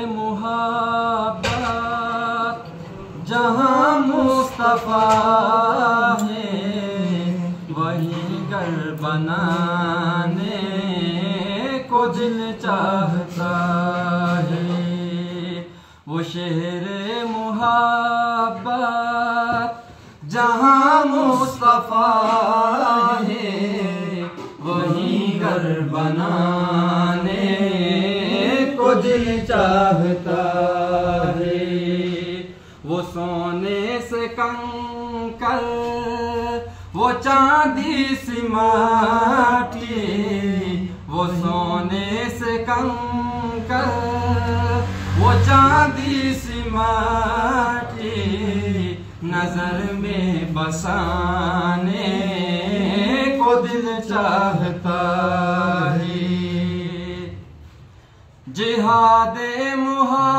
मुहब्बत जहाँ मुस्तफा है वही घर बनाने को दिल चाहता है। वो शहर मुहब्बत जहाँ मुस्तफा है वही घर बनाने को दिल चाहता है। वो सोने से कंकर वो चांदी सी माटी, वो सोने से कंकर वो चांदी सी माटी नजर में बसाने को दिल चाहता है। जिहादे मुहब्बत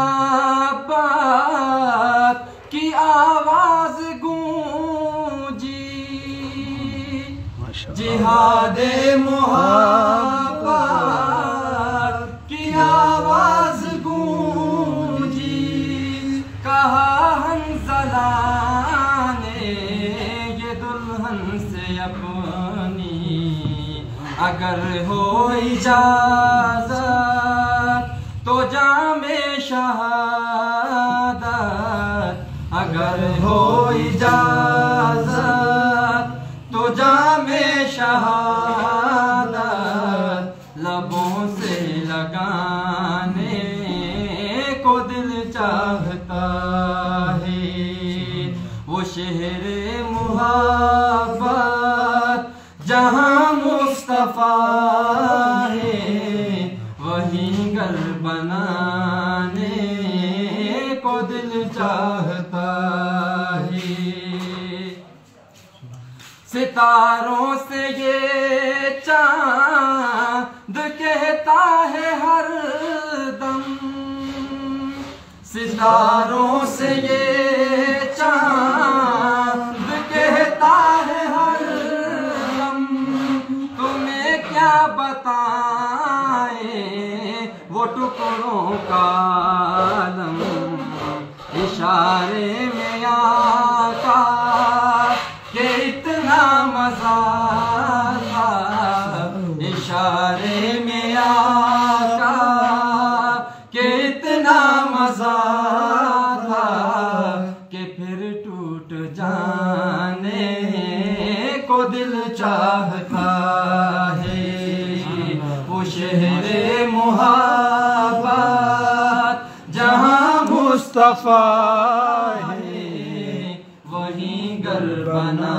की आवाज गूंजी, जिहादे मुहब्बत की आवाज गूंजी। कहा हंज़ला ने ये दुल्हन से अपनी अगर हो इजाज़त तो जामे शहादत, अगर हो इजाज़त तो जामे शहादत लबों से लगाने को दिल चाहता है। वो शहर मुहब्बत जहाँ मुस्तफा है वही घर बनाने को दिल चाहता है। सितारों से ये चांद कहता है हर दम, सितारों से ये चांद कहता है हर दम। तुम्हें क्या बताएं वो टुकड़ों का आलम, इशारे में आका के इतना मजा था, इशारे में आका के इतना मजा था कि फिर टूट जाने को दिल चाहता है। वो शहर मुहब्बत जहाँ मुस्तफा है वही घर बना